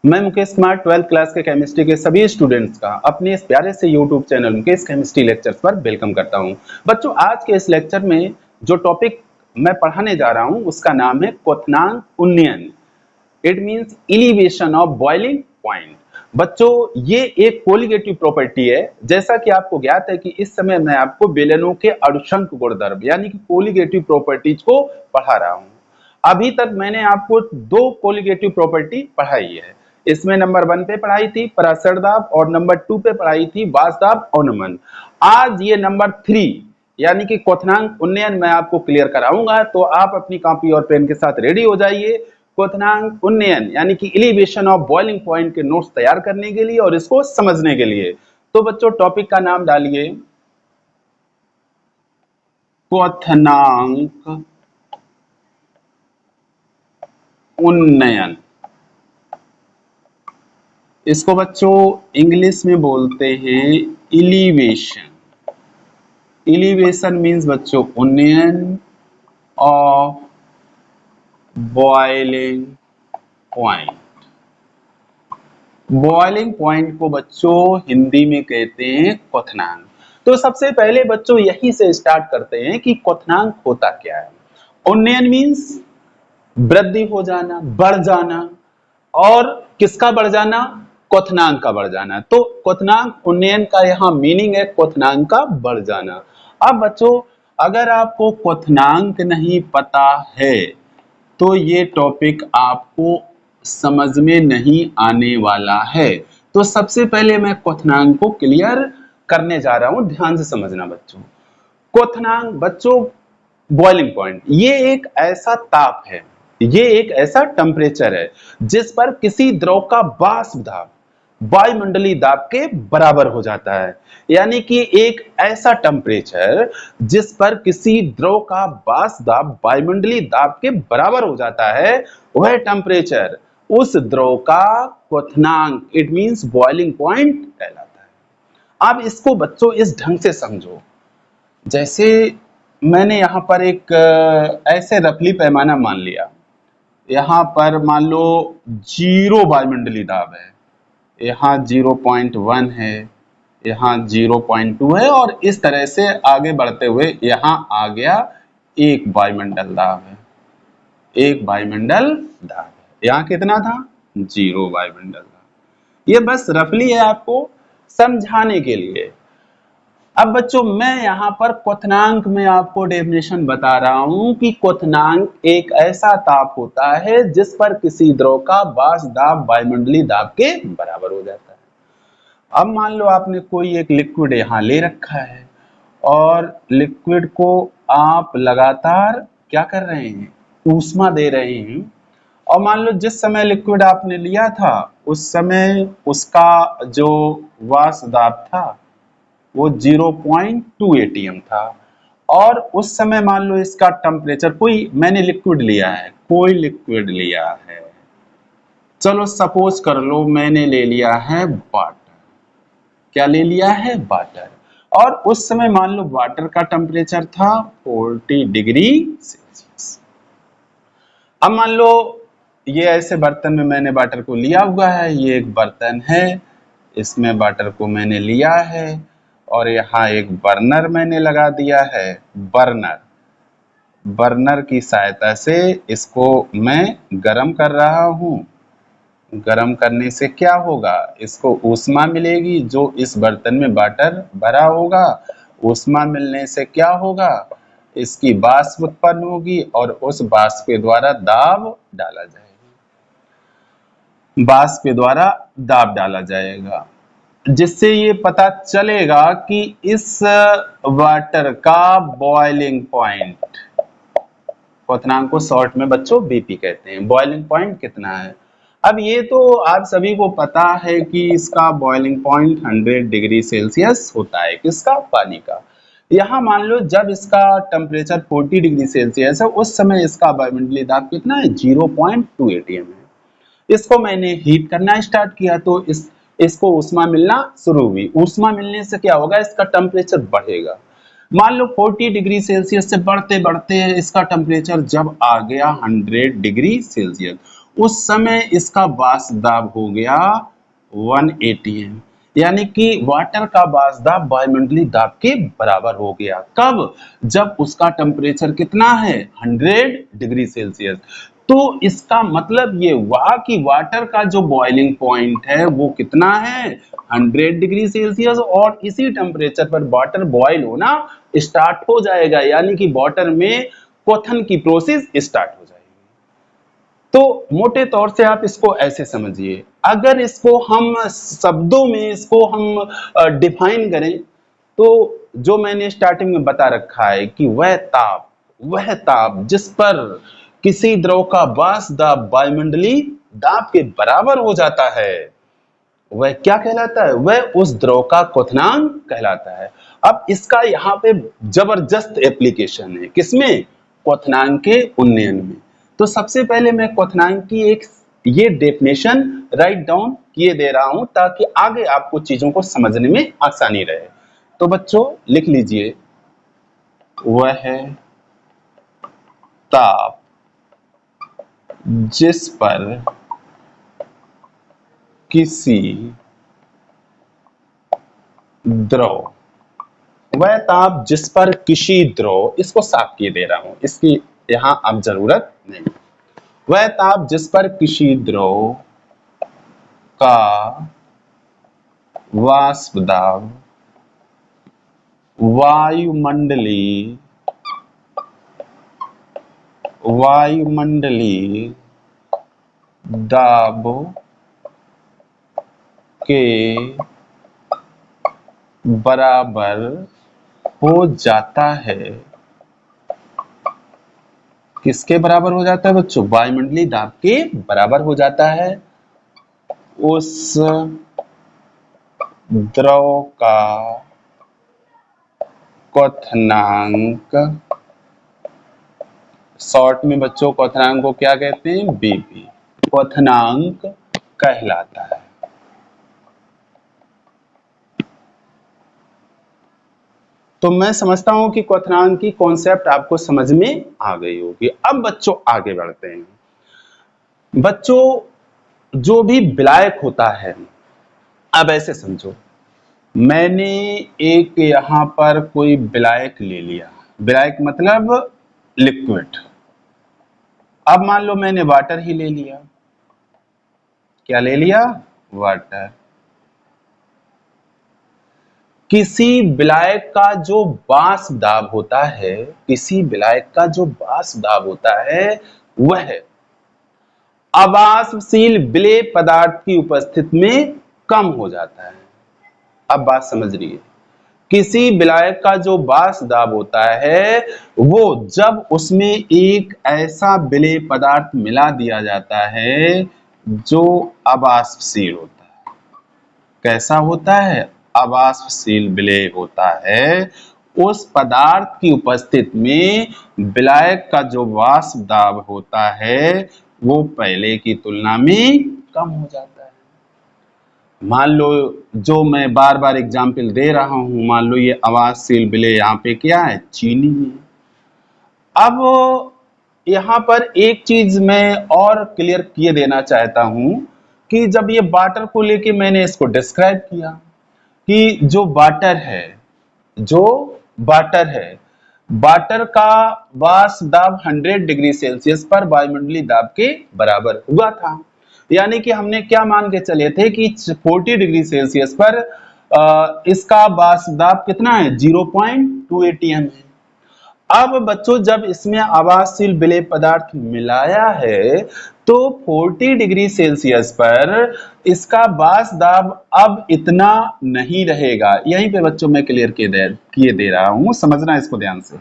मैं Mukesh Kumar 12th class के chemistry के सभी स्टूडेंट्स का अपने इस प्यारे से YouTube channel Mukesh chemistry lectures पर वेलकम करता हूं। बच्चों, आज के इस लेक्चर में जो टॉपिक मैं पढ़ाने जा रहा हूं उसका नाम है क्वथनांक उन्नयन। It means elevation of boiling point. बच्चों, ये एक कोलिगेटिव प्रॉपर्टी है। जैसा कि आपको ज्ञात है कि इस समय मैं आपको बेलनों के अणुशंक गुणधर्म यानी कि कोलिगेटिव प्रॉपर्टीज को पढ़ा रहा हूं। अभी तक मैंने आपको दो कोलिगेटिव प्रॉपर्टी पढ़ाई है। इसमें नंबर 1 पे पढ़ाई थी पराशर दाब और नंबर 2 पे पढ़ाई थी वाष्प दाब अवनमन। आज ये नंबर 3 यानी कि क्वथनांक उन्नयन मैं आपको क्लियर कराऊंगा, तो आप अपनी कॉपी और पेन के साथ रेडी हो जाइए क्वथनांक उन्नयन यानी कि एलिवेशन ऑफ बॉइलिंग पॉइंट के नोट्स तैयार करने के लिए और इसको समझने के लिए। तो बच्चों, टॉपिक का नाम डालिए क्वथनांक उन्नयन। इसको बच्चों इंग्लिश में बोलते हैं एलिवेशन। एलिवेशन मीन्स बच्चों उन्नयन of boiling point. Boiling point को बच्चों हिंदी में कहते हैं क्वथनांक। तो सबसे पहले बच्चों यही से स्टार्ट करते हैं कि क्वथनांक होता क्या है। उन्नयन मीन्स वृद्धि हो जाना, बढ़ जाना। और किसका बढ़ जाना? क्वथनांक का बढ़ जाना। तो क्वथनांक उन्नयन का यहाँ मीनिंग है क्वथनांक का बढ़ जाना। अब बच्चों, अगर आपको क्वथनांक नहीं पता है तो ये टॉपिक आपको समझ में नहीं आने वाला है। तो सबसे पहले मैं क्वथनांक को क्लियर करने जा रहा हूं, ध्यान से समझना बच्चों। क्वथनांक बच्चों बॉइलिंग पॉइंट ये एक ऐसा ताप है, ये एक ऐसा टेम्परेचर है जिस पर किसी द्रव का वाष्प दाब वायुमंडलीय दाब के बराबर हो जाता है। यानी कि एक ऐसा टेम्परेचर जिस पर किसी द्रव का वाष्प दाब वायुमंडलीय दाब के बराबर हो जाता है, वह टेम्परेचर उस द्रव का क्वथनांक इट मींस बॉइलिंग पॉइंट कहलाता है। अब इसको बच्चों इस ढंग से समझो, जैसे मैंने यहां पर एक ऐसे रफली पैमाना मान लिया। यहां पर मान लो 0 वायुमंडलीय दाब है, यहाँ 0.1 है, यहाँ 0.2 है और इस तरह से आगे बढ़ते हुए यहाँ आ गया 1 वायुमंडल दाब है। 1 वायुमंडल दाब है। यहाँ कितना था? 0 वायुमंडल दाब। ये बस रफली है आपको समझाने के लिए। अब बच्चों, मैं यहाँ पर क्वथनांक में आपको डेफिनेशन बता रहा हूं कि क्वथनांक एक ऐसा ताप होता है जिस पर किसी द्रव का वाष्प दाब वायुमंडलीय दाब के बराबर हो जाता है। अब मान लो आपने कोई एक लिक्विड यहाँ ले रखा है और लिक्विड को आप लगातार क्या कर रहे हैं? ऊष्मा दे रहे हैं। और मान लो जिस समय लिक्विड आपने लिया था उस समय उसका जो वाष्प दाब था वो 0.2 atm था और उस समय मान लो इसका टेम्परेचर, कोई मैंने लिक्विड लिया है, कोई लिक्विड लिया है, चलो सपोज कर लो मैंने ले लिया है वाटर। क्या ले लिया है? वाटर। और उस समय मान लो वाटर का टेम्परेचर था 40 डिग्री सेल्सियस। अब मान लो ये ऐसे बर्तन में मैंने वाटर को लिया हुआ है, ये एक बर्तन है, इसमें वाटर को मैंने लिया है और यहाँ एक बर्नर मैंने लगा दिया है। बर्नर की सहायता से इसको मैं गरम कर रहा हूँ। गरम करने से क्या होगा? इसको ऊष्मा मिलेगी, जो इस बर्तन में वाटर भरा होगा। ऊष्मा मिलने से क्या होगा? इसकी वाष्प उत्पन्न होगी और उस वाष्प के द्वारा दाब डाला जाएगा। वाष्प के द्वारा दाब डाला जाएगा जिससे ये पता चलेगा कि इस वाटर का बॉइलिंग पॉइंट, क्वथनांक को शॉर्ट में बच्चों बीपी कहते हैं, बॉइलिंग पॉइंट कितना है। अब ये तो आप सभी को पता है कि इसका बॉइलिंग पॉइंट 100 डिग्री सेल्सियस होता है। किसका? पानी का। यहाँ मान लो जब इसका टेम्परेचर 40 डिग्री सेल्सियस है उस समय इसका वायुमंडलीय दाब कितना है? 0.2 atm है। इसको मैंने हीट करना स्टार्ट किया तो इसको ऊष्मा मिलना शुरू हुई। ऊष्मा मिलने से क्या होगा? इसका टेम्परेचर बढ़ेगा। मान लो 40 डिग्री सेल्सियस से बढ़ते बढ़ते इसका टेम्परेचर जब आ गया 100 डिग्री सेल्सियस, उस समय इसका वाष्प दाब हो गया 1 atm, यानी कि वाटर का वाष्प दाब वायुमंडलीय दाब के बराबर हो गया। कब? जब उसका टेम्परेचर कितना है 100 डिग्री सेल्सियस। तो इसका मतलब ये हुआ कि वाटर का जो बॉइलिंग पॉइंट है वो कितना है 100 डिग्री सेल्सियस, और इसी टेम्परेचर पर वाटर बॉयल होना स्टार्ट हो जाएगा, यानी कि वाटर में क्वथन की प्रोसेस स्टार्ट हो जाएगी। तो मोटे तौर से आप इसको ऐसे समझिए। अगर इसको हम शब्दों में इसको हम डिफाइन करें तो जो मैंने स्टार्टिंग में बता रखा है कि वह ताप जिस पर किसी द्रव का वाष्प दाब वायुमंडलीय दाब के बराबर हो जाता है वह क्या कहलाता है? वह उस द्रव का क्वथनांक कहलाता है। अब इसका यहाँ पे जबरदस्त एप्लीकेशन है, किसमें? क्वथनांक के उन्नयन में। तो सबसे पहले मैं क्वथनांक की एक ये डेफिनेशन राइट डाउन किए दे रहा हूं ताकि आगे आपको चीजों को समझने में आसानी रहे। तो बच्चों लिख लीजिए, वह ताप जिस पर किसी द्रव, वह ताप जिस पर किसी द्रव, इसको साफ किए दे रहा हूं, इसकी यहां अब जरूरत नहीं। वह ताप जिस पर किसी द्रव का वाष्प दाब वायुमंडलीय दाब के बराबर हो जाता है। किसके बराबर हो जाता है बच्चों? वायुमंडलीय दाब के बराबर हो जाता है। उस द्रव का क्वथनांक, शॉर्ट में बच्चों क्वथनांक को क्या कहते हैं? बीपी, क्वथनांक कहलाता है। तो मैं समझता हूं कि क्वथनांक की कॉन्सेप्ट आपको समझ में आ गई होगी। अब बच्चों आगे बढ़ते हैं। बच्चों जो भी विलायक होता है, अब ऐसे समझो, मैंने एक यहां पर कोई विलायक ले लिया, विलायक मतलब लिक्विड। अब मान लो मैंने वाटर ही ले लिया। क्या ले लिया? वाटर। किसी विलायक का जो वाष्प दाब होता है, किसी विलायक का जो वाष्प दाब होता है वह अवाष्पशील विलेय पदार्थ की उपस्थिति में कम हो जाता है। अब बात समझ रही है? किसी विलायक का जो वाष्प दाब होता है वो जब उसमें एक ऐसा विलेय पदार्थ मिला दिया जाता है जो अवाष्पशील होता है। कैसा होता है? अवाष्पशील विलेय होता है। उस पदार्थ की उपस्थिति में विलायक का जो वाष्प दाब होता है वो पहले की तुलना में कम हो जाता है। मान लो, जो मैं बार बार एग्जाम्पल दे रहा हूं, मान लो ये अवाष्पशील विलेय यहाँ पे क्या है? चीनी है। अब यहाँ पर एक चीज मैं और क्लियर किए देना चाहता हूं कि जब ये वाटर को लेके मैंने इसको डिस्क्राइब किया कि जो वाटर है, वाटर का वाष्प दाब 100 डिग्री सेल्सियस पर वायुमंडलीय दाब के बराबर हुआ था। यानी कि हमने क्या मान के चले थे कि 40 डिग्री सेल्सियस पर इसका वाष्प दाब कितना है? 0.2 atm है। अब बच्चों जब इसमें अवाष्पशील विलेय पदार्थ मिलाया है तो 40 डिग्री सेल्सियस पर इसका वाष्प दाब अब इतना नहीं रहेगा। यहीं पे बच्चों मैं क्लियर किए दे रहा हूं, समझना इसको ध्यान से।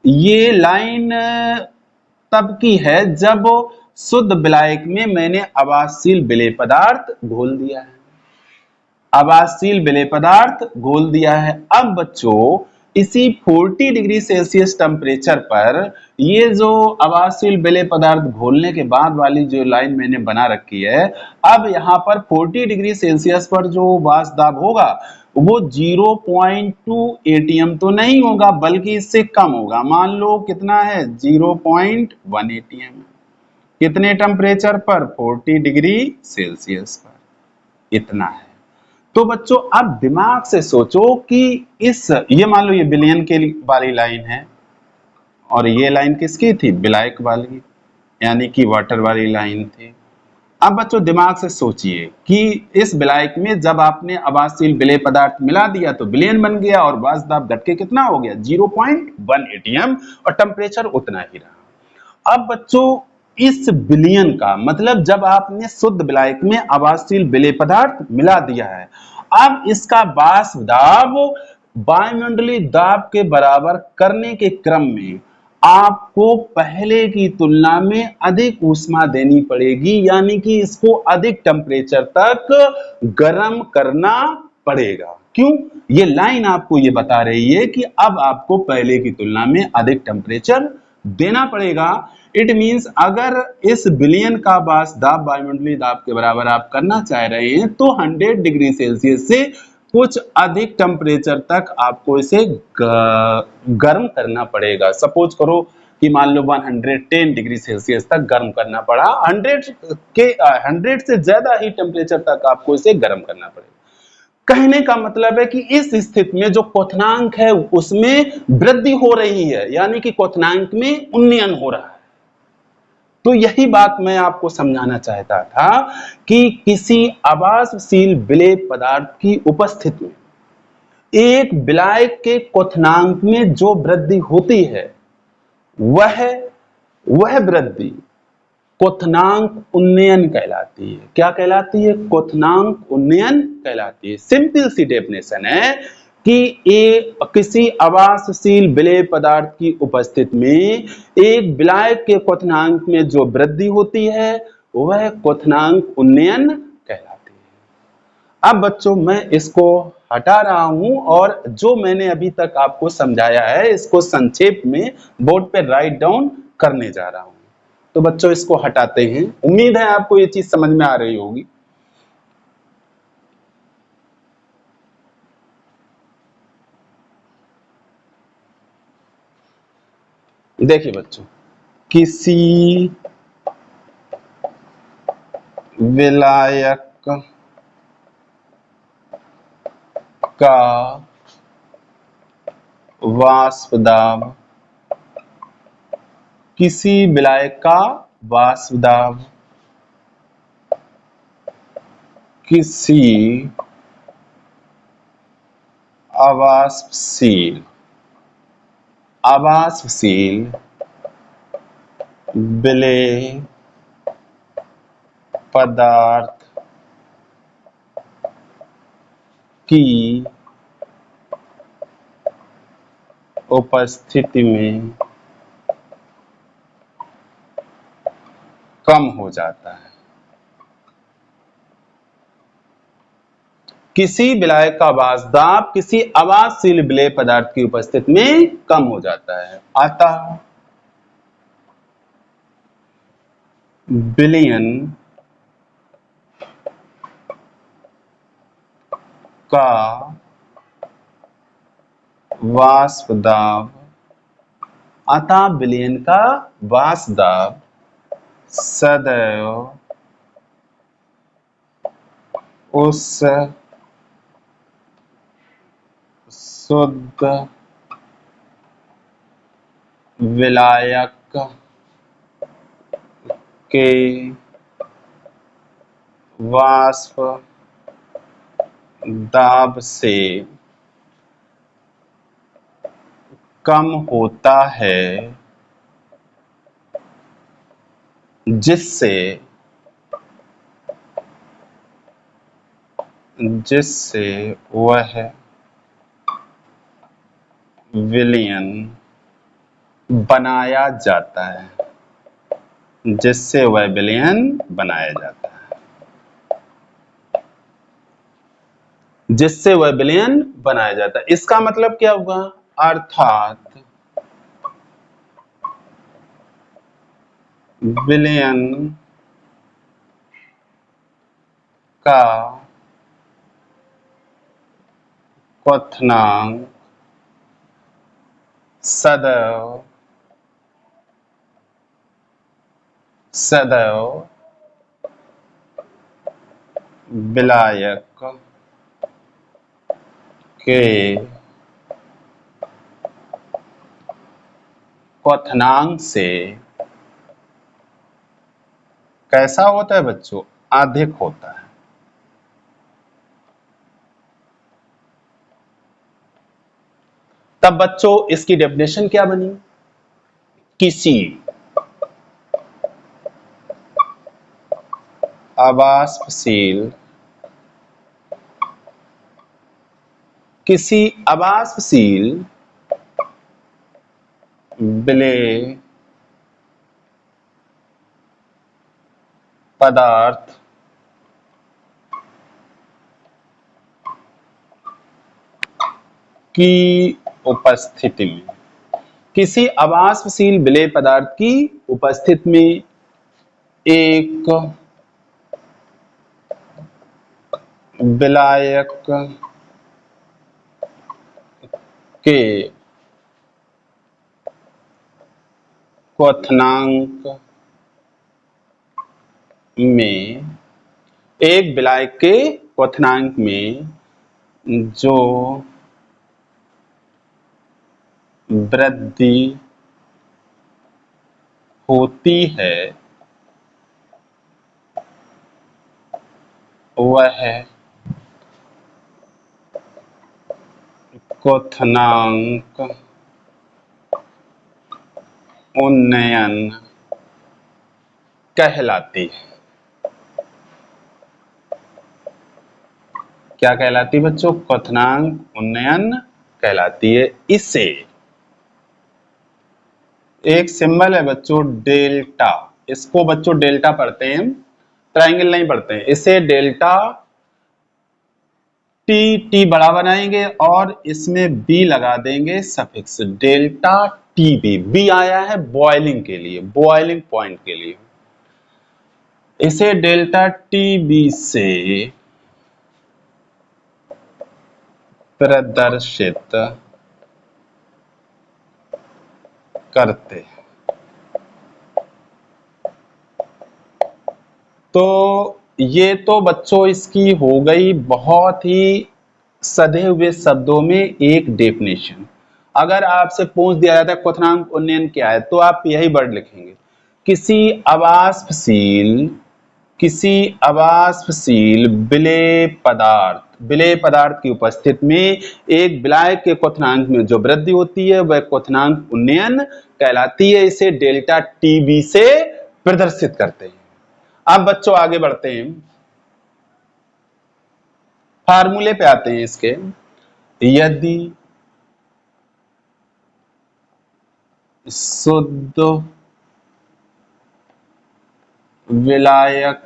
ये लाइन तब की है जब शुद्ध विलायक में मैंने अवाष्पशील विलेय पदार्थ घोल दिया है। अवाष्पशील विलेय पदार्थ घोल दिया है। अब बच्चों इसी 40 डिग्री सेल्सियस टेम्परेचर पर ये जो अवाष्पशील विलेय पदार्थ घोलने के बाद वाली जो लाइन मैंने बना रखी है, अब यहाँ पर 40 डिग्री सेल्सियस पर जो वाष्प दाब होगा वो 0.2 atm तो नहीं होगा बल्कि इससे कम होगा। मान लो कितना है? 0.1 atm। कितने टेम्परेचर पर? 40 डिग्री सेल्सियस पर। इतना है। तो बच्चों अब दिमाग से सोचो कि ये मान लो ये बिलियन के वाली लाइन है और ये लाइन किसकी थी? ब्लैक वाली, यानी कि वाटर वाली लाइन थी। अब बच्चों दिमाग से सोचिए कि इस विलायक में जब आपने आवासशील विलेय पदार्थ मिला दिया तो विलयन बन गया और वाष्प दाब घट के कितना हो गया? 0.1 एटीएम और टेम्परेचर उतना ही रहा। अब बच्चों इस विलयन का मतलब जब आपने शुद्ध विलायक में आवासशील विलेय पदार्थ मिला दिया है, अब इसका वाष्प दाब वायुमंडलीय दाब के बराबर करने के क्रम में आपको पहले की तुलना में अधिक ऊष्मा देनी पड़ेगी, यानी कि इसको अधिक टेम्परेचर तक गर्म करना पड़ेगा। क्यों? ये लाइन आपको ये बता रही है कि अब आपको पहले की तुलना में अधिक टेम्परेचर देना पड़ेगा। इट मींस अगर इस विलयन का वाष्प दाब वायुमंडलीय दाब के बराबर आप करना चाह रहे हैं तो 100 डिग्री सेल्सियस से कुछ अधिक टेम्परेचर तक आपको इसे गर्म करना पड़ेगा। सपोज करो कि मान लो 110 डिग्री सेल्सियस तक गर्म करना पड़ा, 100 से ज्यादा ही टेम्परेचर तक आपको इसे गर्म करना पड़ेगा। कहने का मतलब है कि इस स्थिति में जो क्वथनांक है उसमें वृद्धि हो रही है, यानी कि क्वथनांक में उन्नयन हो रहा है। तो यही बात मैं आपको समझाना चाहता था कि किसी आवासशील विलेय पदार्थ की उपस्थिति में एक विलायक के क्वथनांक में जो वृद्धि होती है वह वृद्धि क्वथनांक उन्नयन कहलाती है। क्या कहलाती है? क्वथनांक उन्नयन कहलाती है। सिंपल सी डेफिनेशन है कि किसी आवासशील विलेय पदार्थ की उपस्थिति में एक विलायक के क्वथनांक में जो वृद्धि होती है वह क्वथनांक उन्नयन कहलाती है। अब बच्चों मैं इसको हटा रहा हूं और जो मैंने अभी तक आपको समझाया है इसको संक्षेप में बोर्ड पे राइट डाउन करने जा रहा हूं। तो बच्चों इसको हटाते हैं। उम्मीद है आपको ये चीज समझ में आ रही होगी। देखिए बच्चों, किसी विलायक का वाष्प दाब, किसी विलायक का वाष्प दाब किसी आवासशील विलेय पदार्थ की उपस्थिति में कम हो जाता है। किसी विलायक का वाष्प दाब किसी आवासशील विलेय पदार्थ की उपस्थिति में कम हो जाता है। अतः विलयन का वाष्प दाब, अतः विलयन का वाष्प दाब सदैव उस शुद्ध विलायक के वाष्प दाब से कम होता है जिससे वह विलयन बनाया जाता है, जिससे वह विलयन बनाया जाता है, जिससे वह विलयन बनाया जाता है। इसका मतलब क्या हुआ? अर्थात विलयन का क्वथनांक सदैव सदैव विलायक के क्वथनांक से कैसा होता है बच्चों? अधिक होता है। तब बच्चों इसकी डेफिनेशन क्या बनी? किसी अवाष्पशील विलेय पदार्थ की उपस्थिति में, किसी अवाष्पशील विलेय पदार्थ की उपस्थिति में एक विलायक के क्वथनांक में, एक विलायक के क्वथनांक में जो वृद्धि होती है वह क्वथनांक उन्नयन कहलाती है। क्या कहलाती है बच्चों? क्वथनांक उन्नयन कहलाती है। इसे एक सिंबल है बच्चों डेल्टा, इसको बच्चों डेल्टा पढ़ते हैं, ट्रायंगल नहीं पढ़ते हैं। इसे डेल्टा टी बड़ा बनाएंगे और इसमें बी लगा देंगे suffix, delta T B. B आया है बॉइलिंग के लिए, बॉइलिंग पॉइंट के लिए। इसे डेल्टा टी बी से प्रदर्शित करते हैं। तो ये तो बच्चों इसकी हो गई बहुत ही सधे हुए शब्दों में एक डेफिनेशन। अगर आपसे पूछ दिया जाता है क्वथनांक उन्नयन क्या है, तो आप यही वर्ड लिखेंगे, किसी अवाष्पशील विलेय पदार्थ की उपस्थिति में एक विलायक के क्वथनांक में जो वृद्धि होती है वह क्वथनांक उन्नयन कहलाती है। इसे डेल्टा टीबी से प्रदर्शित करते हैं। अब बच्चों आगे बढ़ते हैं, फार्मूले पे आते हैं इसके। यदि शुद्ध विलायक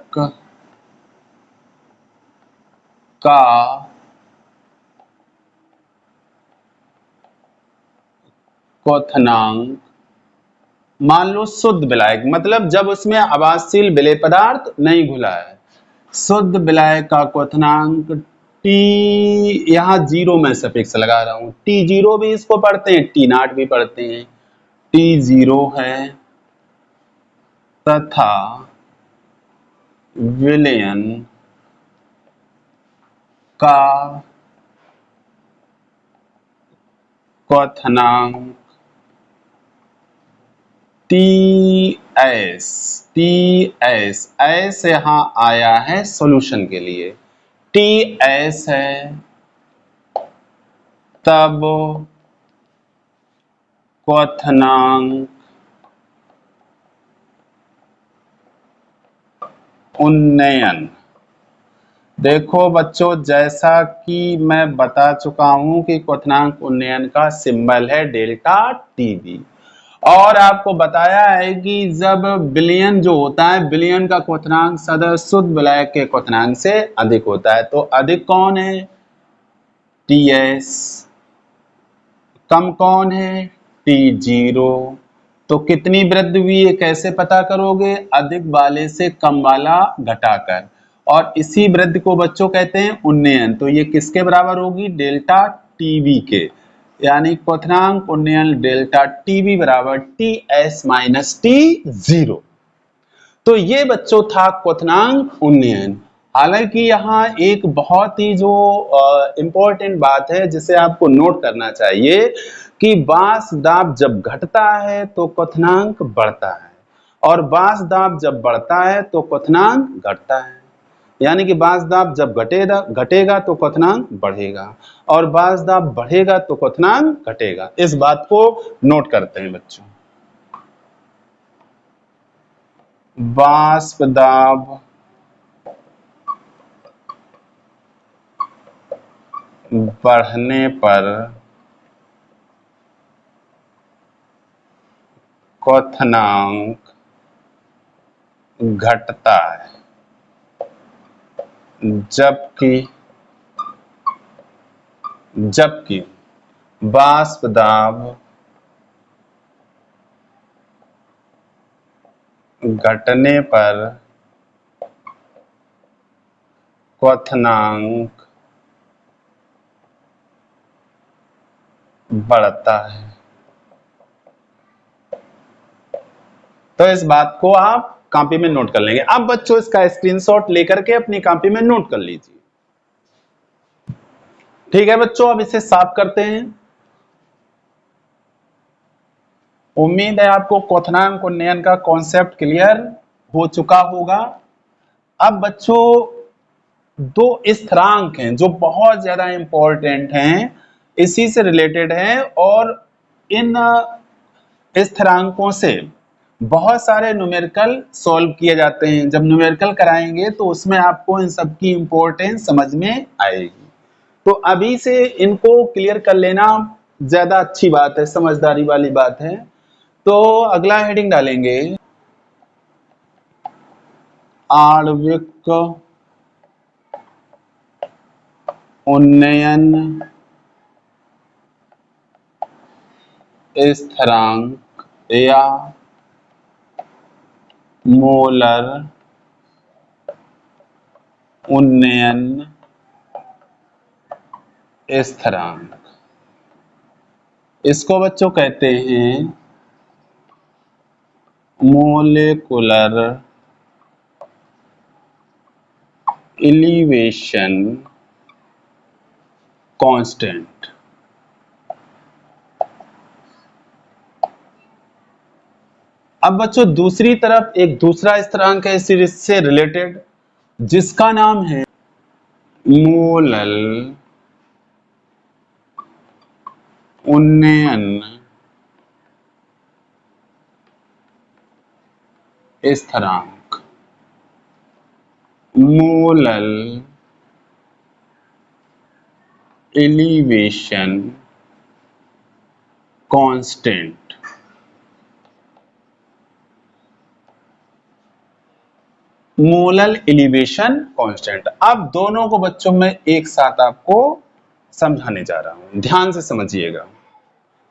का क्वथनांक, मान लो शुद्ध विलायक मतलब जब उसमें अवाष्पशील विलेय पदार्थ नहीं घुला है, शुद्ध विलायक का क्वथनांक टी, यहां जीरो में सफिक्स लगा रहा हूं, टी जीरो भी इसको पढ़ते हैं, टी नॉट भी पढ़ते हैं, टी जीरो है तथा विलयन का क्वथनांक टी एस यहां आया है सॉल्यूशन के लिए, टी एस है तब क्वथनांक उन्नयन। देखो बच्चों जैसा कि मैं बता चुका हूं कि क्वथनांक उन्नयन का सिंबल है डेल्टा टीबी, और आपको बताया है कि जब विलयन जो होता है, विलयन का क्वथनांक सदैव शुद्ध विलायक के क्वथनांक से अधिक होता है। तो अधिक कौन है? T S. कम कौन है? T zero. तो कितनी वृद्धि हुई है कैसे पता करोगे? अधिक वाले से कम वाला घटाकर, और इसी वृद्धि को बच्चों कहते हैं उन्नयन। तो ये किसके बराबर होगी? डेल्टा टीबी के, यानी क्वथनांक उन्नयन डेल्टा टीबी बराबर T S minus T zero. तो ये बच्चों था क्वथनांक उन्नयन। हालांकि यहाँ एक बहुत ही जो इम्पोर्टेंट बात है जिसे आपको नोट करना चाहिए कि बांस दाब जब घटता है तो क्वथनांक बढ़ता है, और बांस दाब जब बढ़ता है तो क्वथनांक घटता है। यानी कि बांस दाब जब घटेगा घटेगा तो क्वथनांक बढ़ेगा, और बांस दाब बढ़ेगा तो क्वथनांक घटेगा। इस बात को नोट करते हैं बच्चों। वाष्प दाब बढ़ने पर क्वथनांक घटता है, जबकि वाष्प दाब घटने पर क्वथनांक बढ़ता है। तो इस बात को आप कॉपी में नोट कर लेंगे। अब बच्चों इसका स्क्रीनशॉट लेकर के अपनी कॉपी में नोट कर लीजिए। ठीक है बच्चों, अब इसे साफ करते हैं। उम्मीद है आपको क्वथनांक उन्नयन का कॉन्सेप्ट क्लियर हो चुका होगा। अब बच्चों दो स्थिरांक हैं जो बहुत ज्यादा इंपॉर्टेंट हैं, इसी से रिलेटेड हैं, और इन स्थिरांकों से बहुत सारे न्यूमेरिकल सॉल्व किए जाते हैं। जब न्यूमेरिकल कराएंगे तो उसमें आपको इन सब की इंपॉर्टेंस समझ में आएगी। तो अभी से इनको क्लियर कर लेना ज्यादा अच्छी बात है, समझदारी वाली बात है। तो अगला हेडिंग डालेंगे आणविक उन्नयन स्थिरांक या मोलर उन्नयन स्थिरांक। इसको बच्चों कहते हैं मोलेकुलर एलिवेशन कांस्टेंट। अब बच्चों दूसरी तरफ एक दूसरा स्थिरांक है इससे रिलेटेड, जिसका नाम है मोलल उन्नयन स्थिरांक। Molal elevation constant. Molal elevation constant. अब दोनों को बच्चों में एक साथ आपको समझाने जा रहा हूं, ध्यान से समझिएगा।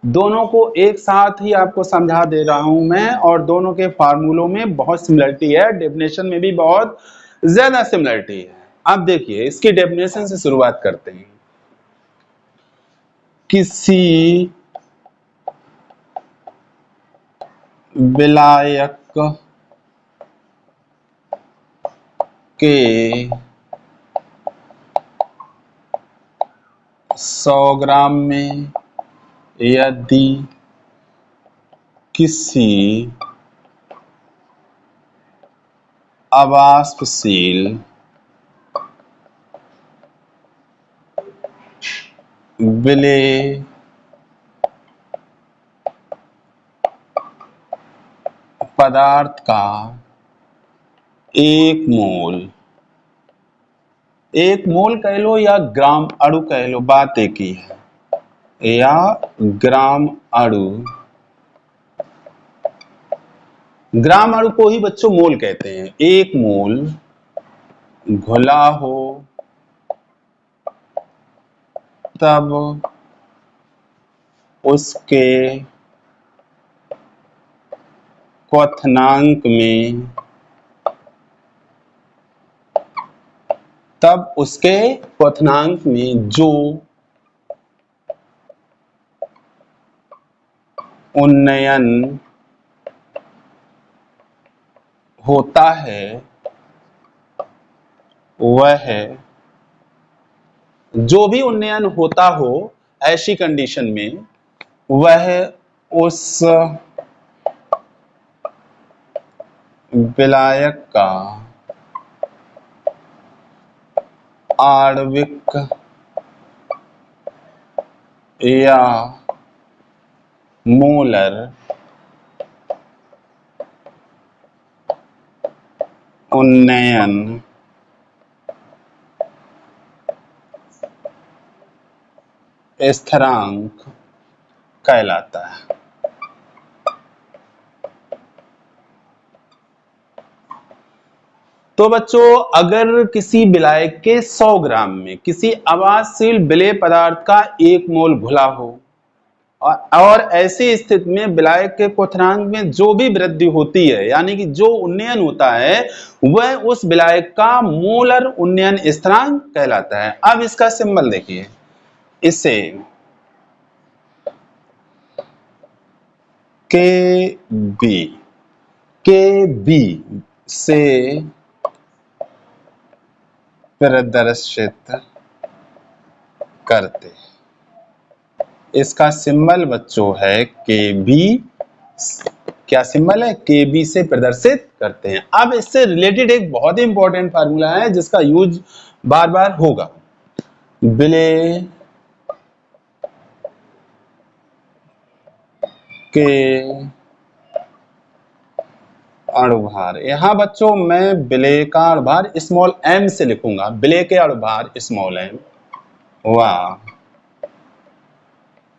दोनों को एक साथ ही आपको समझा दे रहा हूं मैं, और दोनों के फार्मूलों में बहुत सिमिलरिटी है, डेफिनेशन में भी बहुत ज्यादा सिमिलरिटी है। अब देखिए इसकी डेफिनेशन से शुरुआत करते हैं। किसी विलायक के 100 ग्राम में यदि किसी अवाष्पशील विलेय पदार्थ का एक मोल कह लो या ग्राम अणु कह लो, बात एक ही है, या ग्राम अणु, ग्राम अणु को ही बच्चों मोल कहते हैं। एक मोल घुला हो तब उसके क्वथनांक में जो उन्नयन होता है वह, जो भी उन्नयन होता हो ऐसी कंडीशन में, वह उस विलायक का आणविक या मोलर उन्नयन स्थिरांक कहलाता है। तो बच्चों, अगर किसी विलायक के 100 ग्राम में किसी आवासशील विलेय पदार्थ का 1 मोल घुला हो और ऐसी स्थिति में विलायक के क्वथनांक में जो भी वृद्धि होती है, यानी कि जो उन्नयन होता है, वह उस विलायक का मोलर उन्नयन स्थिरांक कहलाता है। अब इसका सिंबल देखिए, इसे के बी से प्रदर्शित करते। इसका सिंबल बच्चों है के बी। क्या सिंबल है? के बी से प्रदर्शित करते हैं। अब इससे रिलेटेड एक बहुत ही इंपॉर्टेंट फार्मूला है जिसका यूज बार बार होगा। विलेय के अणुभार, यहां बच्चों मैं विलेय का अणुभार स्मॉल m से लिखूंगा। विलेय के अणुभार स्मॉल m व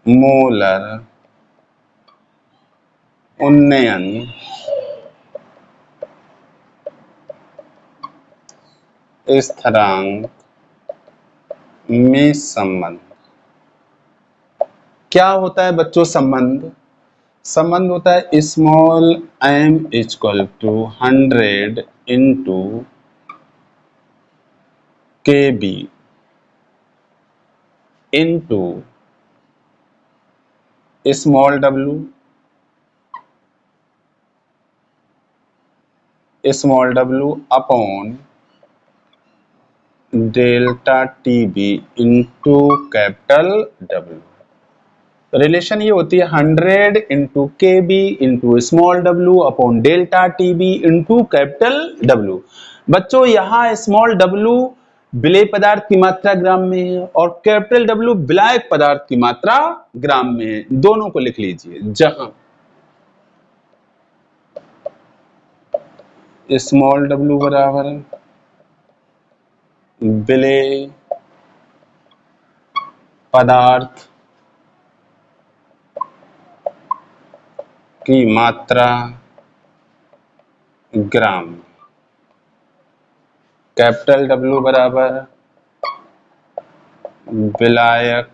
मोलर उन्नयन स्थिरांक में संबंध। क्या होता है बच्चों संबंध? संबंध होता है small m equal to 100 into K B into small w upon delta T B into capital W। Relation ये होती है 100 into K B into small w upon delta T B into capital W। बच्चों यहाँ small w विलेय पदार्थ की मात्रा ग्राम में है और कैपिटल W विलायक पदार्थ की मात्रा ग्राम में है। दोनों को लिख लीजिए। जहां स्मॉल w बराबर विलेय पदार्थ की मात्रा ग्राम, कैपिटल W बराबर विलायक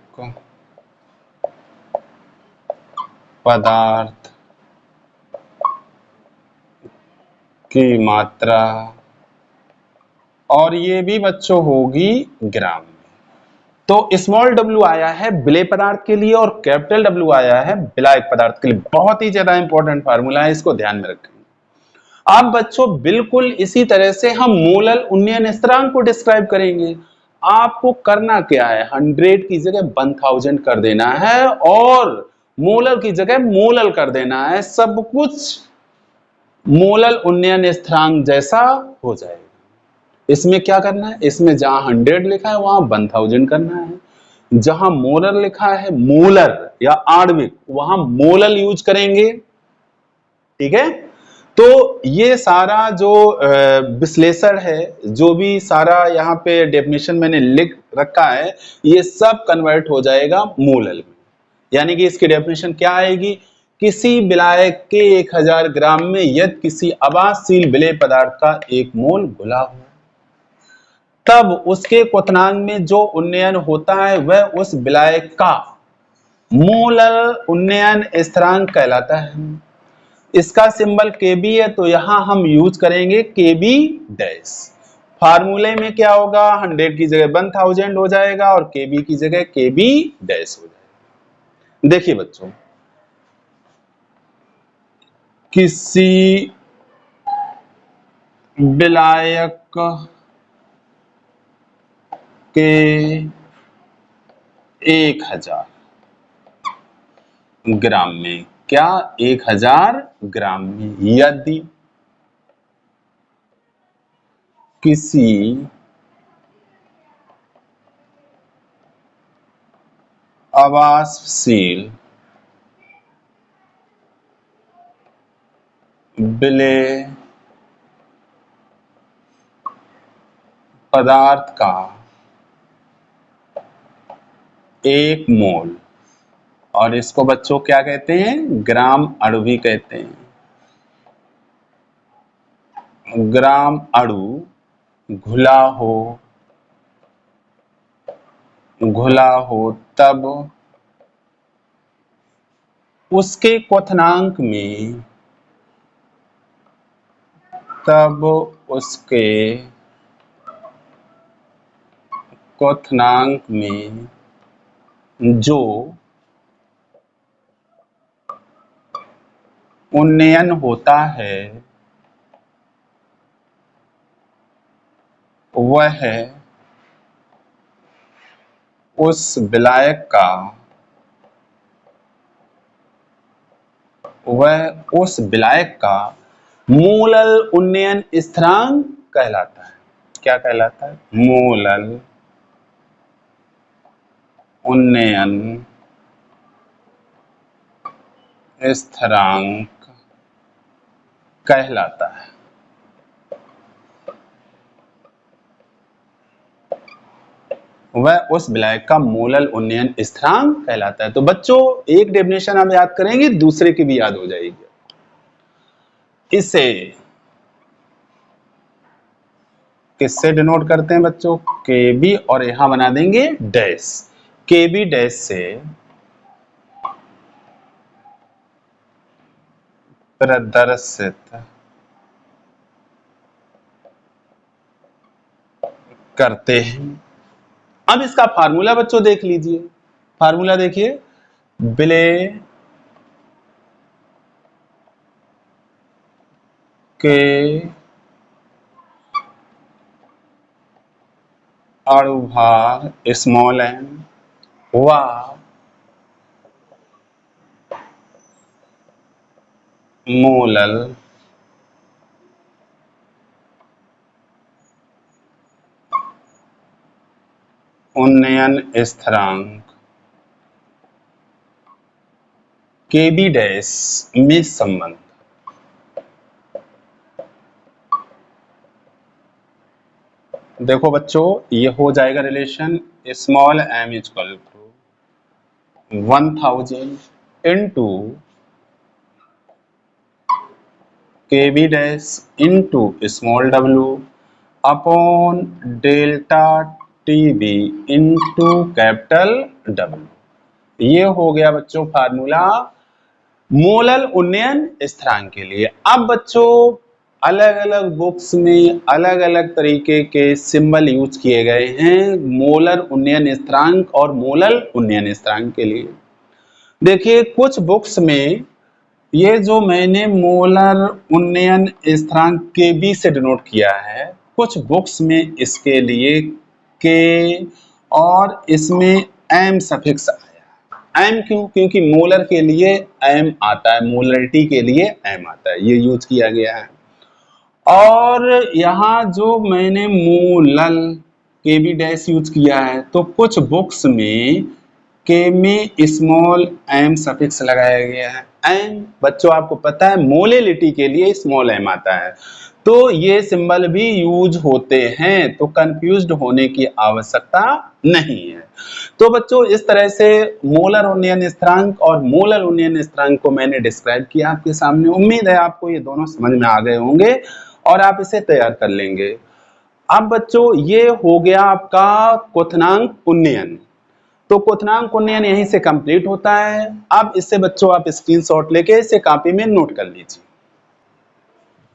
पदार्थ की मात्रा, और ये भी बच्चों होगी ग्राम में। तो स्मॉल w आया है विलेय पदार्थ के लिए और कैपिटल W आया है विलायक पदार्थ के लिए। बहुत ही ज्यादा इंपॉर्टेंट फार्मूला है, इसको ध्यान में रखें। अब बच्चों बिल्कुल इसी तरह से हम मोलर उन्नयन स्थिरांक को डिस्क्राइब करेंगे। आपको करना क्या है? 100 की जगह 1000 कर देना है और मोलर की जगह मोलल कर देना है। सब कुछ मोलर उन्नयन स्थिरांक जैसा हो जाएगा। इसमें क्या करना है? इसमें जहां 100 लिखा है वहां 1000 करना है। जहां मोलर लिखा है, मोलर या आणविक, वहां मोलल यूज करेंगे। ठीक है? तो ये सारा जो विश्लेषण है, जो भी सारा यहाँ पे डेफिनेशन मैंने लिख रखा है, ये सब कन्वर्ट हो जाएगा मोलल में। यानी कि इसकी डेफिनेशन क्या आएगी? किसी विलायक के 1000 ग्राम में यदि किसी आवासशील विलेय पदार्थ का 1 मोल घुला हो, तब उसके क्वथनांक में जो उन्नयन होता है वह उस विलायक का मोलर उन्नयन स्थिरांक कहलाता है। इसका सिंबल Kb है, तो यहां हम यूज करेंगे Kb डैश। फार्मूले में क्या होगा? 100 की जगह 1000 हो जाएगा और Kb की जगह Kb डैश हो जाएगा। देखिए बच्चों, किसी विलायक के 1000 ग्राम में, क्या 1000 ग्राम में यदि किसी आवासशील विलेय पदार्थ का 1 मोल, और इसको बच्चों क्या कहते हैं, ग्राम अणु भी कहते हैं, ग्राम अणु घुला हो तब उसके क्वथनांक में, तब उसके क्वथनांक में जो उन्नयन होता है वह उस विलायक का मूलल उन्नयन स्थिरांक कहलाता है। क्या कहलाता है, मूलल उन्नयन स्थिरांक कहलाता है। वह उस विलायक का मूलल उन्नयन स्थिरांक कहलाता है। तो बच्चों एक डेफिनेशन आप याद करेंगे, दूसरे की भी याद हो जाएगी। इसे किससे डिनोट करते हैं बच्चों, केबी, और यहां बना देंगे डैश, केबी डैश से प्रदर्शित करते हैं। अब इसका फार्मूला बच्चों देख लीजिए, फार्मूला देखिए, विलेय के अणुभार स्मॉल m व मूलल उन्नयन स्थिरांक केबी डैश में संबंध। देखो बच्चों ये हो जाएगा relation, small m equal to 1000 into KB dash into small w upon delta TB into capital W। ये हो गया बच्चों फार्मूला मोलल उन्नयन स्थिरांक के लिए। अब बच्चों अलग अलग बुक्स में अलग अलग तरीके के सिंबल यूज किए गए हैं मोलर उन्नयन स्थिरांक और मोलल उन्नयन स्थिरांक के लिए। देखिए कुछ बुक्स में ये जो मैंने मोलर उन्नयन स्थिरांक केबी से डिनोट किया है, कुछ बुक्स में इसके लिए के और इसमें एम सफिक्स आया। एम क्यों, क्योंकि मोलर के लिए एम आता है, मोलरिटी के लिए एम आता है, ये यूज किया गया है। और यहाँ जो मैंने मोलल केबी डैश यूज किया है, तो कुछ बुक्स में के में स्मॉल एम सफिक्स लगाया गया है। एम बच्चों आपको पता है मोलेलिटी के लिए स्मॉल एम आता है, तो ये सिंबल भी यूज होते हैं, तो कंफ्यूज्ड होने की आवश्यकता नहीं है। तो बच्चों इस तरह से मोलर उन्नयन स्थिरांक और मोलल उन्नयन स्थिरांक को मैंने डिस्क्राइब किया आपके सामने। उम्मीद है आपको ये दोनों समझ में आ गए होंगे और आप इसे तैयार कर लेंगे। अब बच्चों ये हो गया आपका क्वथनांक उन्नयन, तो क्वथनांक उन्नयन यहीं से कंप्लीट होता है। अब इससे बच्चों आप स्क्रीनशॉट लेके इसे कॉपी में नोट कर लीजिए।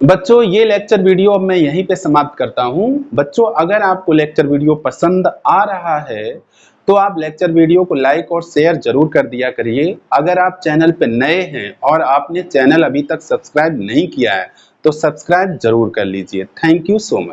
बच्चों ये लेक्चर वीडियो अब मैं यहीं पे समाप्त करता हूं। बच्चों अगर आपको लेक्चर वीडियो पसंद आ रहा है तो आप लेक्चर वीडियो को लाइक और शेयर जरूर कर दिया करिए। अगर आप चैनल पे नए हैं और आपने चैनल अभी तक सब्सक्राइब नहीं किया है तो सब्सक्राइब जरूर कर लीजिए। Thank you so much.